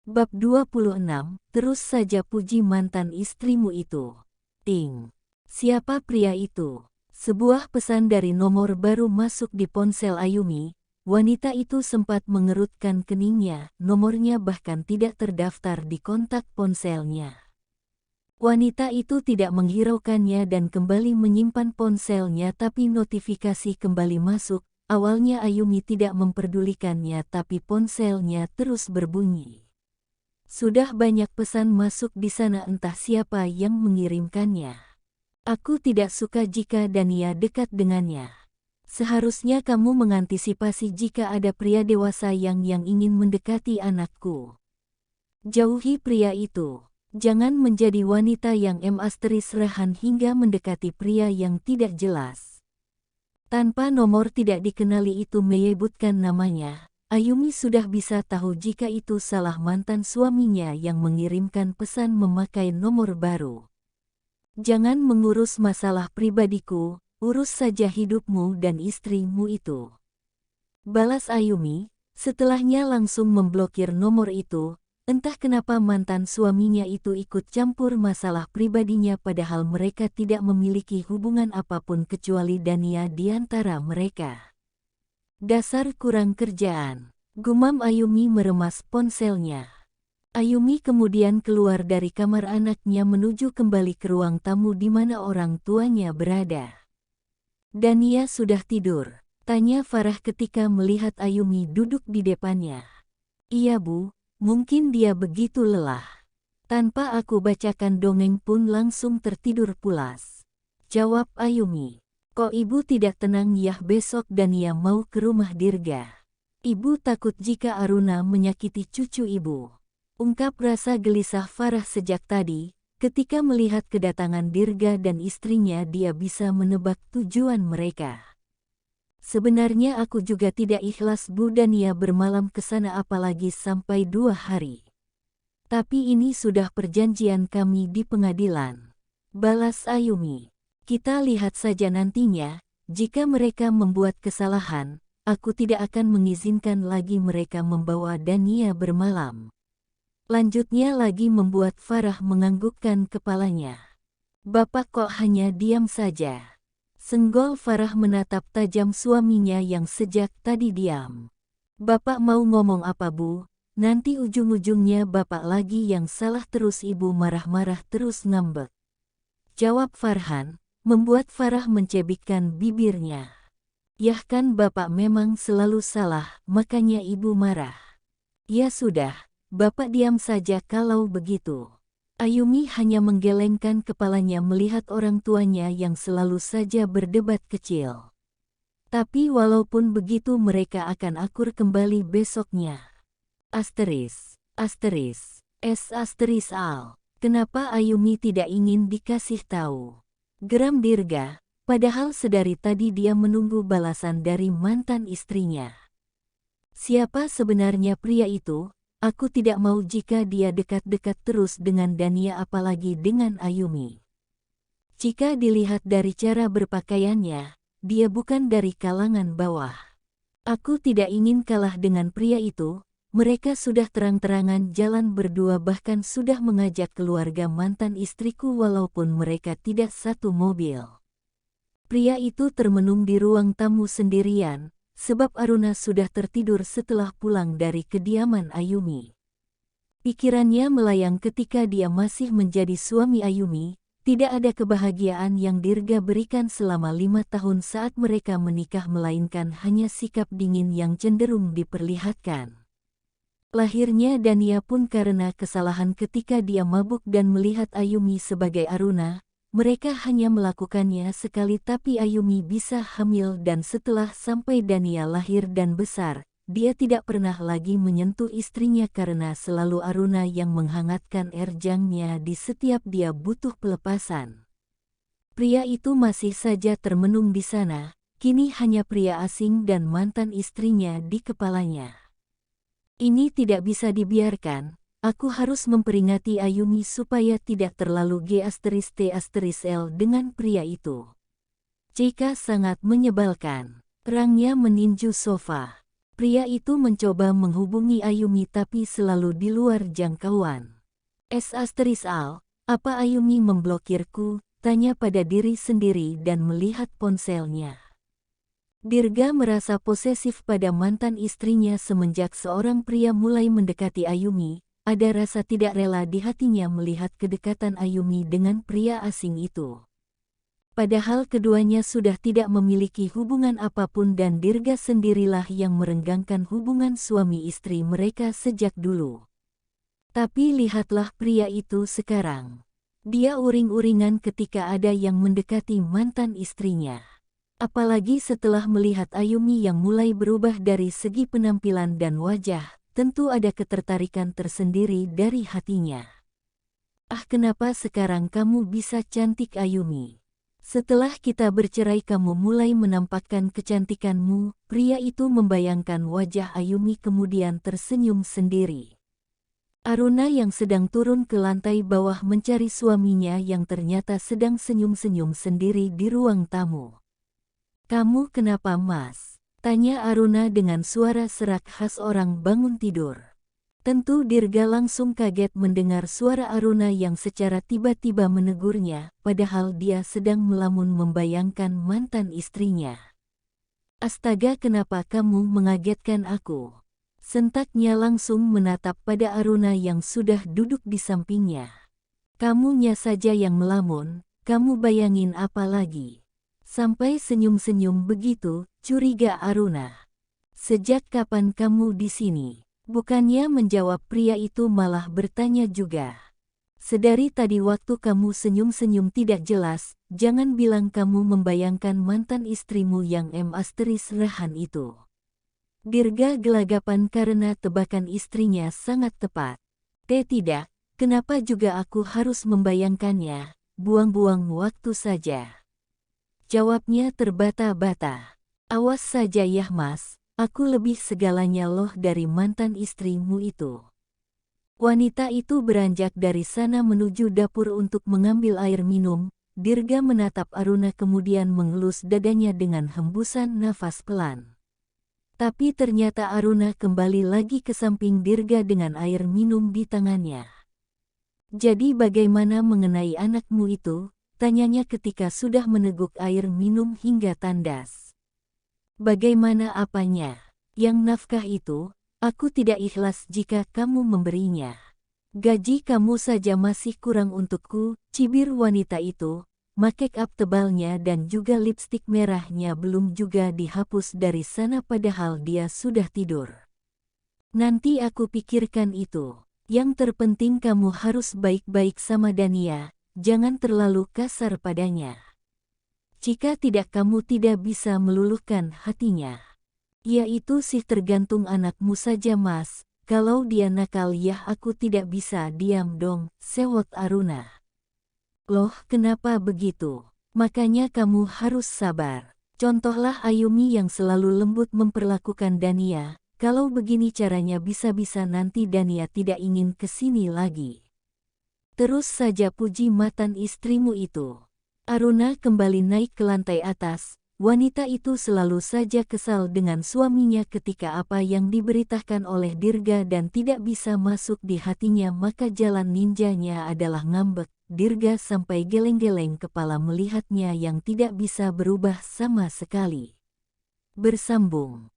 Bab 26, terus saja puji mantan istrimu itu. Ting. Siapa pria itu? Sebuah pesan dari nomor baru masuk di ponsel Ayumi. Wanita itu sempat mengerutkan keningnya, nomornya bahkan tidak terdaftar di kontak ponselnya. Wanita itu tidak menghiraukannya dan kembali menyimpan ponselnya, tapi notifikasi kembali masuk. Awalnya Ayumi tidak memperdulikannya, tapi ponselnya terus berbunyi. Sudah banyak pesan masuk di sana, entah siapa yang mengirimkannya. Aku tidak suka jika Dania dekat dengannya. Seharusnya kamu mengantisipasi jika ada pria dewasa yang ingin mendekati anakku. Jauhi pria itu. Jangan menjadi wanita yang rehan hingga mendekati pria yang tidak jelas. Tanpa nomor tidak dikenali itu menyebutkan namanya, Ayumi sudah bisa tahu jika itu salah mantan suaminya yang mengirimkan pesan memakai nomor baru. Jangan mengurus masalah pribadiku, urus saja hidupmu dan istrimu itu. Balas Ayumi, setelahnya langsung memblokir nomor itu. Entah kenapa mantan suaminya itu ikut campur masalah pribadinya, padahal mereka tidak memiliki hubungan apapun kecuali Dania di antara mereka. Dasar kurang kerjaan, gumam Ayumi meremas ponselnya. Ayumi kemudian keluar dari kamar anaknya menuju kembali ke ruang tamu di mana orang tuanya berada. Dania sudah tidur, tanya Farah ketika melihat Ayumi duduk di depannya. Iya Bu. Mungkin dia begitu lelah. Tanpa aku bacakan dongeng pun langsung tertidur pulas. Jawab Ayumi. Kok ibu tidak tenang ya? Besok Dania mau ke rumah Dirga. Ibu takut jika Aruna menyakiti cucu ibu. Ungkap rasa gelisah Farah sejak tadi. Ketika melihat kedatangan Dirga dan istrinya, dia bisa menebak tujuan mereka. Sebenarnya aku juga tidak ikhlas Bu Dania bermalam ke sana, apalagi sampai 2 hari. Tapi ini sudah perjanjian kami di pengadilan. Balas Ayumi. Kita lihat saja nantinya, jika mereka membuat kesalahan, aku tidak akan mengizinkan lagi mereka membawa Dania bermalam. Lanjutnya lagi membuat Farah menganggukkan kepalanya. Bapak kok hanya diam saja? Senggol Farah menatap tajam suaminya yang sejak tadi diam. Bapak mau ngomong apa Bu? Nanti ujung-ujungnya bapak lagi yang salah terus ibu marah-marah terus ngambek. Jawab Farhan, membuat Farah mencebikkan bibirnya. Yah kan bapak memang selalu salah, makanya ibu marah. Ya sudah, bapak diam saja kalau begitu. Ayumi hanya menggelengkan kepalanya melihat orang tuanya yang selalu saja berdebat kecil. Tapi walaupun begitu mereka akan akur kembali besoknya. Al. Kenapa Ayumi tidak ingin dikasih tahu? Geram Dirga, padahal sedari tadi dia menunggu balasan dari mantan istrinya. Siapa sebenarnya pria itu? Aku tidak mau jika dia dekat-dekat terus dengan Dania, apalagi dengan Ayumi. Jika dilihat dari cara berpakaiannya, dia bukan dari kalangan bawah. Aku tidak ingin kalah dengan pria itu. Mereka sudah terang-terangan jalan berdua, bahkan sudah mengajak keluarga mantan istriku walaupun mereka tidak satu mobil. Pria itu termenung di ruang tamu sendirian, sebab Aruna sudah tertidur setelah pulang dari kediaman Ayumi. Pikirannya melayang ketika dia masih menjadi suami Ayumi. Tidak ada kebahagiaan yang Dirga berikan selama 5 tahun saat mereka menikah, melainkan hanya sikap dingin yang cenderung diperlihatkan. Lahirnya Dania pun karena kesalahan ketika dia mabuk dan melihat Ayumi sebagai Aruna. Mereka hanya melakukannya sekali, tapi Ayumi bisa hamil dan setelah sampai Dania lahir dan besar, dia tidak pernah lagi menyentuh istrinya karena selalu Aruna yang menghangatkan erjangnya di setiap dia butuh pelepasan. Pria itu masih saja termenung di sana, kini hanya pria asing dan mantan istrinya di kepalanya. Ini tidak bisa dibiarkan. Aku harus memperingati Ayumi supaya tidak terlalu G*T*L dengan pria itu. Cika sangat menyebalkan. Terangnya meninju sofa. Pria itu mencoba menghubungi Ayumi tapi selalu di luar jangkauan. Al, apa Ayumi memblokirku? Tanya pada diri sendiri dan melihat ponselnya. Dirga merasa posesif pada mantan istrinya semenjak seorang pria mulai mendekati Ayumi. Ada rasa tidak rela di hatinya melihat kedekatan Ayumi dengan pria asing itu. Padahal keduanya sudah tidak memiliki hubungan apapun dan Dirga sendirilah yang merenggangkan hubungan suami istri mereka sejak dulu. Tapi lihatlah pria itu sekarang. Dia uring-uringan ketika ada yang mendekati mantan istrinya. Apalagi setelah melihat Ayumi yang mulai berubah dari segi penampilan dan wajah, tentu ada ketertarikan tersendiri dari hatinya. Ah, kenapa sekarang kamu bisa cantik Ayumi? Setelah kita bercerai kamu mulai menampakkan kecantikanmu. Pria itu membayangkan wajah Ayumi kemudian tersenyum sendiri. Aruna yang sedang turun ke lantai bawah mencari suaminya yang ternyata sedang senyum-senyum sendiri di ruang tamu. Kamu kenapa, Mas? Tanya Aruna dengan suara serak khas orang bangun tidur. Tentu Dirga langsung kaget mendengar suara Aruna yang secara tiba-tiba menegurnya, padahal dia sedang melamun membayangkan mantan istrinya. Astaga, kenapa kamu mengagetkan aku? Sentaknya langsung menatap pada Aruna yang sudah duduk di sampingnya. Kamunya saja yang melamun, kamu bayangin apa lagi? Sampai senyum-senyum begitu, curiga Aruna. Sejak kapan kamu di sini? Bukannya menjawab, pria itu malah bertanya juga. Sedari tadi waktu kamu senyum-senyum tidak jelas, jangan bilang kamu membayangkan mantan istrimu yang asteris Rehan itu. Dirga gelagapan karena tebakan istrinya sangat tepat. Tidak, kenapa juga aku harus membayangkannya, buang-buang waktu saja. Jawabnya terbata-bata. Awas saja ya Mas, aku lebih segalanya loh dari mantan istrimu itu. Wanita itu beranjak dari sana menuju dapur untuk mengambil air minum. Dirga menatap Aruna kemudian mengelus dadanya dengan hembusan nafas pelan. Tapi ternyata Aruna kembali lagi ke samping Dirga dengan air minum di tangannya. Jadi bagaimana mengenai anakmu itu? Tanyanya ketika sudah meneguk air minum hingga tandas. Bagaimana apanya? Yang nafkah itu, aku tidak ikhlas jika kamu memberinya. Gaji kamu saja masih kurang untukku, cibir wanita itu. Make up tebalnya dan juga lipstik merahnya belum juga dihapus dari sana padahal dia sudah tidur. Nanti aku pikirkan itu. Yang terpenting kamu harus baik-baik sama Dania. Jangan terlalu kasar padanya. Jika tidak kamu tidak bisa meluluhkan hatinya. Ya itu sih tergantung anakmu saja Mas. Kalau dia nakal ya aku tidak bisa diam dong, sewot Aruna. Loh kenapa begitu? Makanya kamu harus sabar. Contohlah Ayumi yang selalu lembut memperlakukan Dania. Kalau begini caranya bisa-bisa nanti Dania tidak ingin kesini lagi. Terus saja puji mantan istrimu itu. Aruna kembali naik ke lantai atas. Wanita itu selalu saja kesal dengan suaminya ketika apa yang diberitakan oleh Dirga dan tidak bisa masuk di hatinya maka jalan ninjanya adalah ngambek. Dirga sampai geleng-geleng kepala melihatnya yang tidak bisa berubah sama sekali. Bersambung.